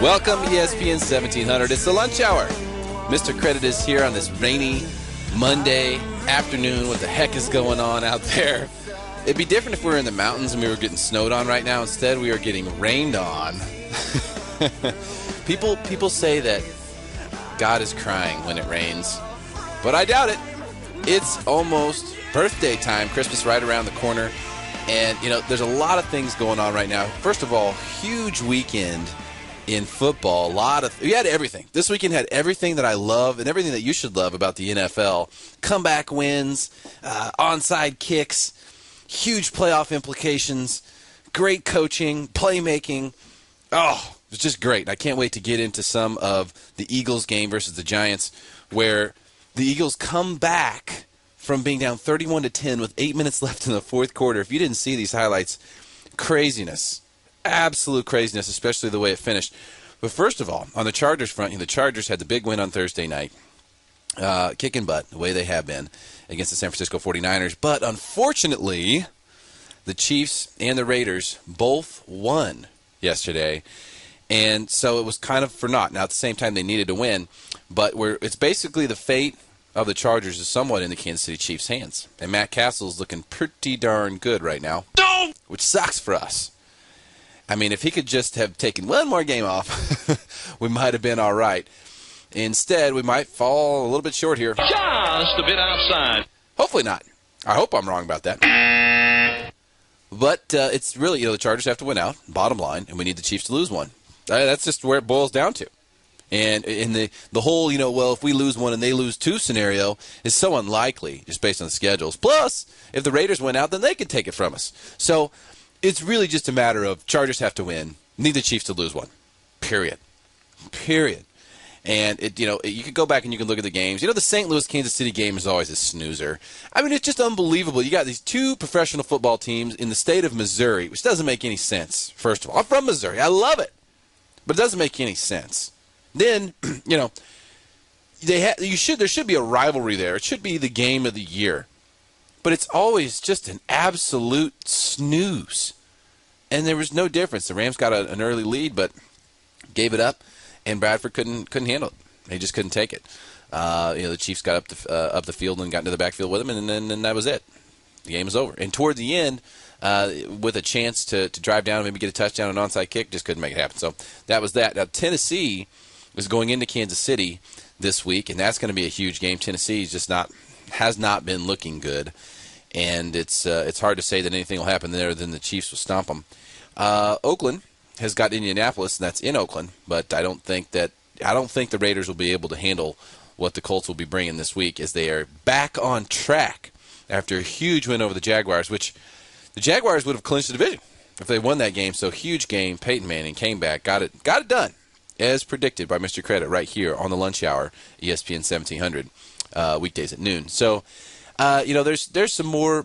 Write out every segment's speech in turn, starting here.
Welcome, ESPN 1700. It's the lunch hour. Mr. Credit is here on this rainy Monday afternoon. What the heck is going on out there? It'd be different if we were in the mountains and we were getting snowed on right now. Instead, we are getting rained on. People say that God is crying when it rains, but I doubt it. It's almost birthday time, Christmas right around the corner, and there's a lot of things going on right now. First of all, huge weekend in football. We had everything. This weekend had everything that I love and everything that you should love about the NFL. Comeback wins, onside kicks, huge playoff implications, great coaching, playmaking. Oh, it was just great. I can't wait to get into some of the Eagles game versus the Giants, where the Eagles come back from being down 31-10 with 8 minutes left in the fourth quarter. If you didn't see these highlights, craziness. Absolute craziness, especially the way it finished. But first of all, on the Chargers front, the Chargers had the big win on Thursday night, kicking butt, the way they have been, against the San Francisco 49ers. But unfortunately, the Chiefs and the Raiders both won yesterday, and so it was kind of for naught. Now, at the same time, they needed to win, but it's basically the fate of the Chargers is somewhat in the Kansas City Chiefs' hands. And Matt Castle's looking pretty darn good right now, which sucks for us. I mean, if he could just have taken one more game off, we might have been all right. Instead, we might fall a little bit short here. Just a bit outside. Hopefully not. I hope I'm wrong about that. But it's really, the Chargers have to win out, bottom line, and we need the Chiefs to lose one. That's just where it boils down to. And in the whole, if we lose one and they lose two scenario is so unlikely just based on the schedules. Plus, if the Raiders win out, then they can take it from us. So it's really just a matter of Chargers have to win, need the Chiefs to lose one. Period. And you could go back and you can look at the games. The St. Louis-Kansas City game is always a snoozer. I mean, it's just unbelievable. You got these two professional football teams in the state of Missouri, which doesn't make any sense, first of all. I'm from Missouri. I love it. But it doesn't make any sense. Then, there should be a rivalry there. It should be the game of the year. But it's always just an absolute snooze. And there was no difference. The Rams got an early lead, but gave it up, and Bradford couldn't handle it. They just couldn't take it. The Chiefs got up the field and got into the backfield with them, and then that was it. The game was over. And toward the end, with a chance to drive down and maybe get a touchdown and an onside kick, just couldn't make it happen. So that was that. Now, Tennessee is going into Kansas City this week, and that's going to be a huge game. Tennessee has not been looking good, and it's hard to say that anything will happen there than the Chiefs will stomp them. Oakland has got Indianapolis, and that's in Oakland, but I don't think the Raiders will be able to handle what the Colts will be bringing this week, as they are back on track after a huge win over the Jaguars, which the Jaguars would have clinched the division if they won that game. So huge game. Peyton Manning came back, got it done, as predicted by Mr. Credit right here on the lunch hour, ESPN 1700, weekdays at noon. So, there's more.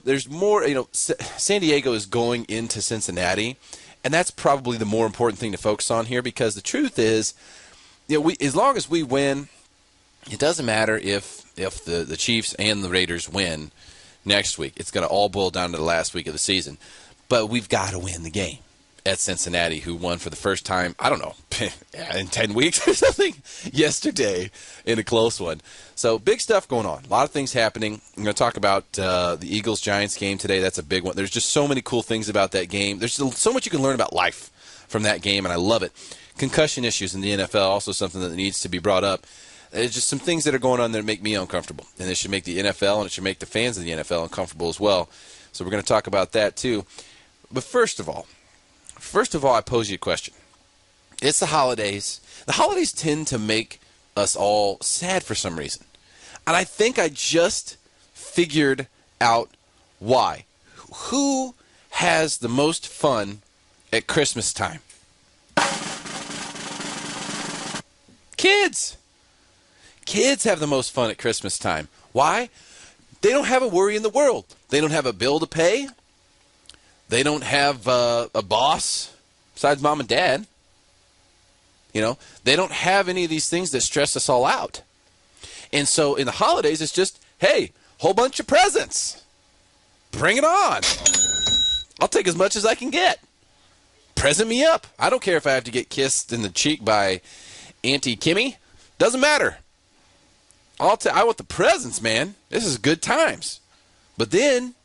San Diego is going into Cincinnati, and that's probably the more important thing to focus on here, because the truth is, as long as we win, it doesn't matter if the Chiefs and the Raiders win next week. It's going to all boil down to the last week of the season. But we've got to win the game at Cincinnati, who won for the first time, I don't know, in 10 weeks or something, yesterday in a close one. So big stuff going on. A lot of things happening. I'm going to talk about the Eagles-Giants game today. That's a big one. There's just so many cool things about that game. There's so much you can learn about life from that game, and I love it. Concussion issues in the NFL, also something that needs to be brought up. There's just some things that are going on that make me uncomfortable, and it should make the NFL and it should make the fans of the NFL uncomfortable as well. So we're going to talk about that too. But first of all, I pose you a question. It's the holidays. The holidays tend to make us all sad for some reason. And I think I just figured out why. Who has the most fun at Christmas time? Kids. Kids have the most fun at Christmas time. Why? They don't have a worry in the world. They don't have a bill to pay. They don't have a boss besides mom and dad. They don't have any of these things that stress us all out. And so in the holidays, it's just, hey, whole bunch of presents. Bring it on. I'll take as much as I can get. Present me up. I don't care if I have to get kissed in the cheek by Auntie Kimmy. Doesn't matter. I want the presents, man. This is good times. But then,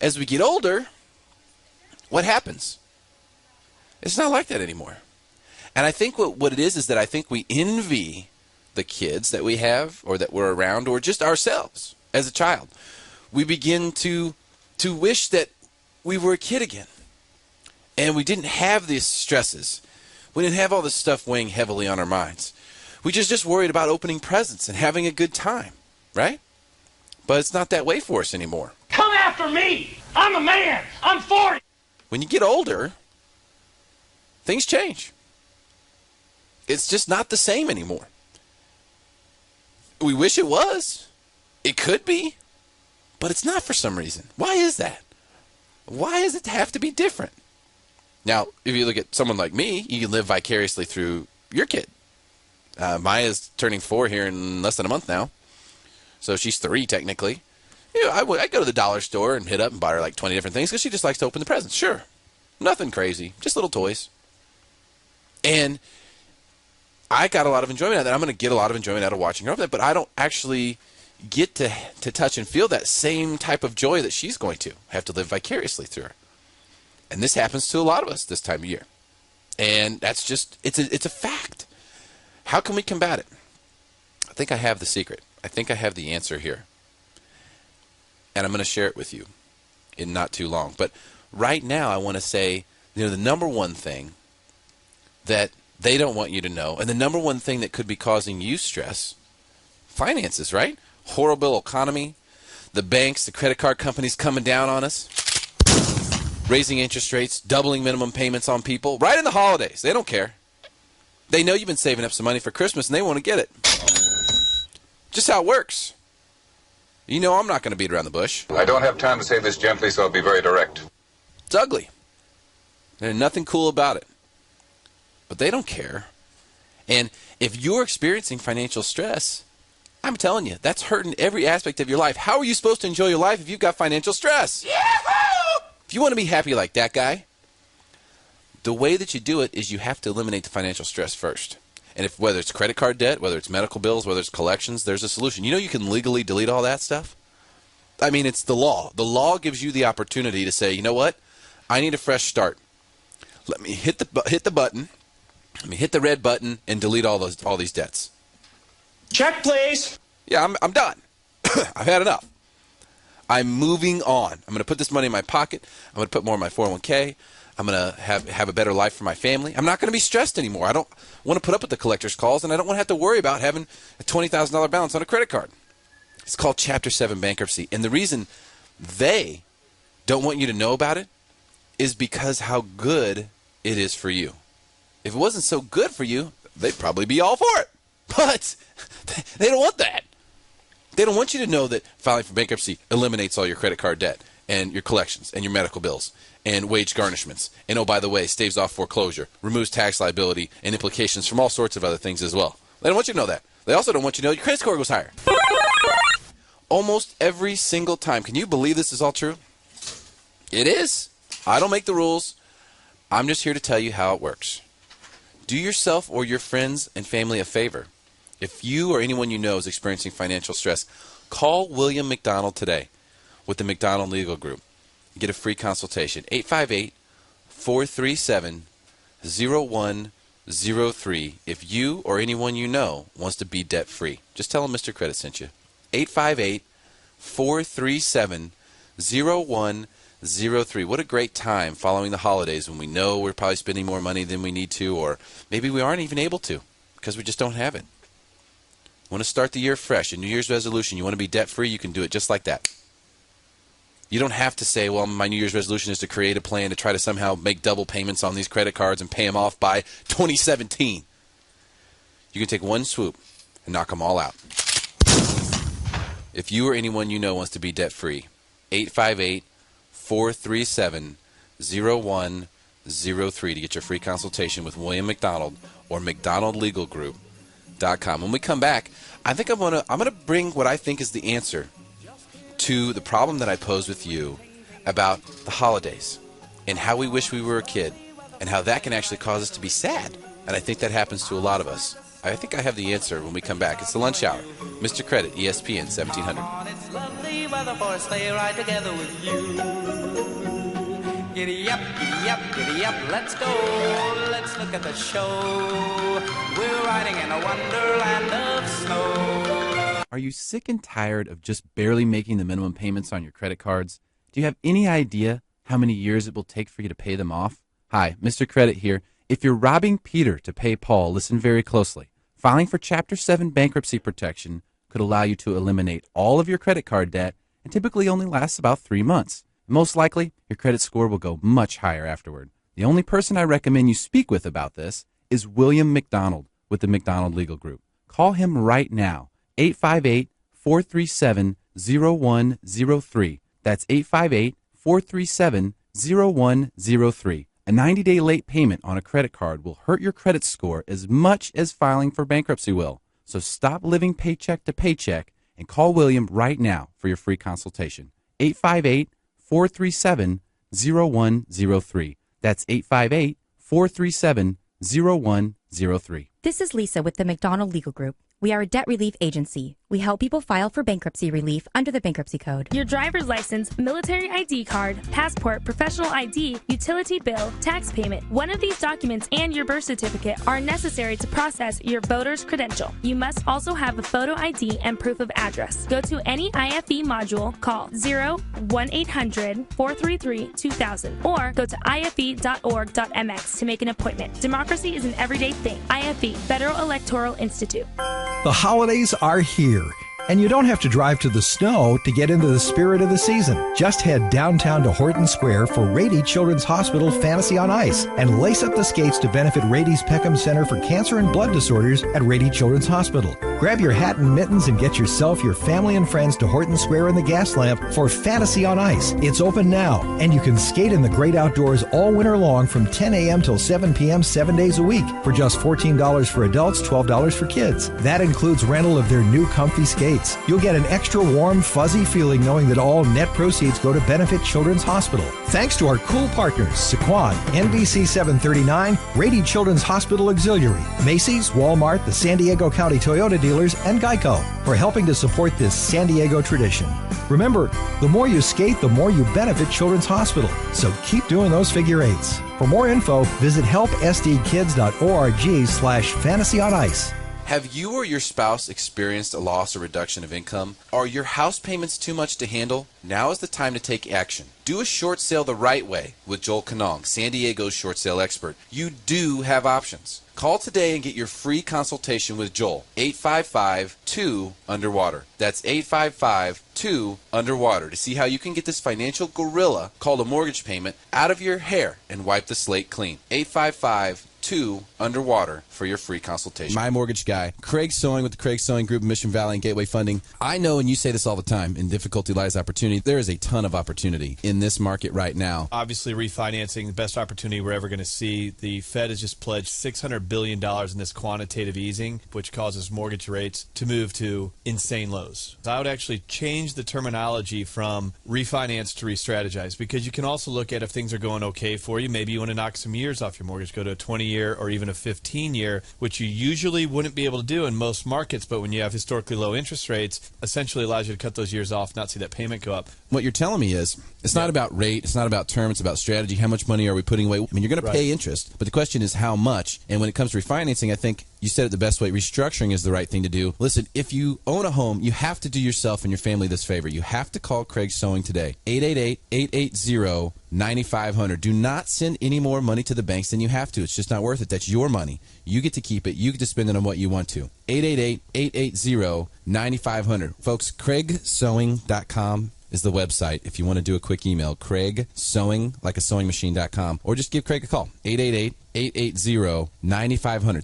as we get older, what happens? It's not like that anymore. And I think what it is that I think we envy the kids that we have or that we're around or just ourselves as a child. We begin to wish that we were a kid again. And we didn't have these stresses. We didn't have all this stuff weighing heavily on our minds. We just worried about opening presents and having a good time, right? But it's not that way for us anymore. Come after me! I'm a man! I'm 40! When you get older, things change. It's just not the same anymore. We wish it was. It could be. But it's not for some reason. Why is that? Why does it have to be different? Now, if you look at someone like me, you can live vicariously through your kid. Maya's turning 4 here in less than a month now. So she's 3 technically. You know, I'd go to the dollar store and hit up and buy her like 20 different things because she just likes to open the presents. Sure. Nothing crazy. Just little toys. And I got a lot of enjoyment out of that. I'm going to get a lot of enjoyment out of watching her open that, but I don't actually get to touch and feel that same type of joy that she's going to. I have to live vicariously through her. And this happens to a lot of us this time of year. And that's just, it's a fact. How can we combat it? I think I have the secret. I think I have the answer here. And I'm going to share it with you in not too long. But right now I want to say, the number one thing that they don't want you to know, and the number one thing that could be causing you stress, finances, right? Horrible economy, the banks, the credit card companies coming down on us, raising interest rates, doubling minimum payments on people, right in the holidays. They don't care. They know you've been saving up some money for Christmas, and they want to get it. Just how it works. You know I'm not going to beat around the bush. I don't have time to say this gently, so I'll be very direct. It's ugly. There's nothing cool about it. But they don't care. And if you're experiencing financial stress, I'm telling you, that's hurting every aspect of your life. How are you supposed to enjoy your life if you've got financial stress? Yahoo! If you want to be happy like that guy, the way that you do it is you have to eliminate the financial stress first. And whether it's credit card debt, whether it's medical bills, whether it's collections, there's a solution. You know you can legally delete all that stuff? I mean, it's the law. The law gives you the opportunity to say, you know what? I need a fresh start. Let me hit the button. Let me hit the red button and delete all these debts. Check, please. Yeah, I'm done. I've had enough. I'm moving on. I'm going to put this money in my pocket. I'm going to put more in my 401k. I'm going to have a better life for my family. I'm not going to be stressed anymore. I don't want to put up with the collector's calls, and I don't want to have to worry about having a $20,000 balance on a credit card. It's called Chapter 7 bankruptcy. And the reason they don't want you to know about it is because how good it is for you. If it wasn't so good for you, they'd probably be all for it. But they don't want that. They don't want you to know that filing for bankruptcy eliminates all your credit card debt and your collections and your medical bills and wage garnishments. And oh, by the way, staves off foreclosure, removes tax liability and implications from all sorts of other things as well. They don't want you to know that. They also don't want you to know your credit score goes higher. Almost every single time. Can you believe this is all true? It is. I don't make the rules. I'm just here to tell you how it works. Do yourself or your friends and family a favor. If you or anyone you know is experiencing financial stress, call William McDonald today with the McDonald Legal Group. Get a free consultation. 858-437-0103 if you or anyone you know wants to be debt-free. Just tell them Mr. Credit sent you. 858-437-0103. What a great time following the holidays when we know we're probably spending more money than we need to, or maybe we aren't even able to because we just don't have it. Want to start the year fresh, a New Year's resolution, you want to be debt-free, you can do it just like that. You don't have to say, well, my New Year's resolution is to create a plan to try to somehow make double payments on these credit cards and pay them off by 2017. You can take one swoop and knock them all out. If you or anyone you know wants to be debt-free, 858-437-0103 to get your free consultation with William McDonald or McDonaldLegalGroup.com. When we come back, I think I'm gonna bring what I think is the answer to the problem that I posed with you about the holidays and how we wish we were a kid and how that can actually cause us to be sad. And I think that happens to a lot of us. I think I have the answer when we come back. It's the Lunch Hour. Mr. Credit, ESPN 1700. It's lovely weather for a sleigh ride together with you. Giddy up, giddy up, giddy up, let's go. Let's look at the show. We're riding in a wonderland of snow. Are you sick and tired of just barely making the minimum payments on your credit cards? Do you have any idea how many years it will take for you to pay them off? Hi, Mr. Credit here. If you're robbing Peter to pay Paul, listen very closely. Filing for Chapter 7 bankruptcy protection could allow you to eliminate all of your credit card debt and typically only lasts about 3 months. Most likely, your credit score will go much higher afterward. The only person I recommend you speak with about this is William McDonald with the McDonald Legal Group. Call him right now, 858-437-0103. That's 858-437-0103. A 90-day late payment on a credit card will hurt your credit score as much as filing for bankruptcy will. So stop living paycheck to paycheck and call William right now for your free consultation. 858-437-0103. That's 858-437-0103. This is Lisa with the McDonald Legal Group. We are a debt relief agency. We help people file for bankruptcy relief under the Bankruptcy Code. Your driver's license, military ID card, passport, professional ID, utility bill, tax payment, one of these documents and your birth certificate are necessary to process your voter's credential. You must also have a photo ID and proof of address. Go to any IFE module, call 0-1-800-433-2000 or go to ife.org.mx to make an appointment. Democracy is an everyday thing. IFE, Federal Electoral Institute. The holidays are here, and you don't have to drive to the snow to get into the spirit of the season. Just head downtown to Horton Square for Rady Children's Hospital Fantasy on Ice and lace up the skates to benefit Rady's Peckham Center for Cancer and Blood Disorders at Rady Children's Hospital. Grab your hat and mittens and get yourself, your family, and friends to Horton Square in the Gas Lamp for Fantasy on Ice. It's open now, and you can skate in the great outdoors all winter long from 10 a.m. till 7 p.m. 7 days a week for just $14 for adults, $12 for kids. That includes rental of their new comfy skates. You'll get an extra warm, fuzzy feeling knowing that all net proceeds go to benefit Children's Hospital. Thanks to our cool partners, Sequan, NBC 739, Rady Children's Hospital Auxiliary, Macy's, Walmart, the San Diego County Toyota dealers, and Geico for helping to support this San Diego tradition. Remember, the more you skate, the more you benefit Children's Hospital. So keep doing those figure eights. For more info, visit helpsdkids.org/fantasy on ice. Have you or your spouse experienced a loss or reduction of income? Are your house payments too much to handle? Now is the time to take action. Do a short sale the right way with Joel Kanong, San Diego's short sale expert. You do have options. Call today and get your free consultation with Joel. 855-2-UNDERWATER. That's 855-2-UNDERWATER to see how you can get this financial gorilla called a mortgage payment out of your hair and wipe the slate clean. 855-2-UNDERWATER for your free consultation. My mortgage guy, Craig Sewing with the Craig Sewing Group, Mission Valley and Gateway Funding. I know, and you say this all the time, in difficulty lies opportunity. There is a ton of opportunity in this market right now. Obviously, refinancing, the best opportunity we're ever going to see. The Fed has just pledged $600 billion in this quantitative easing, which causes mortgage rates to move to insane lows. I would actually change the terminology from refinance to re-strategize, because you can also look at if things are going okay for you. Maybe you want to knock some years off your mortgage, go to a 20-year or even a 15-year, which you usually wouldn't be able to do in most markets, but when you have historically low interest rates, essentially allows you to cut those years off, not see that payment go up. What you're telling me is it's not about rate, it's not about term, it's about strategy. How much money are we putting away? I mean, you're going to pay interest, but the question is how much. And when it comes to refinancing, I think you said it the best way. Restructuring is the right thing to do. Listen, if you own a home, you have to do yourself and your family this favor. You have to call Craig Sewing today. 888-880-9500. Do not send any more money to the banks than you have to. It's just not worth it. That's your money. You get to keep it. You get to spend it on what you want to. 888-880-9500. Folks, CraigSewing.com is the website. If you want to do a quick email, Craig Sewing, like a sewing machine.com, or just give Craig a call. 888-880-9500.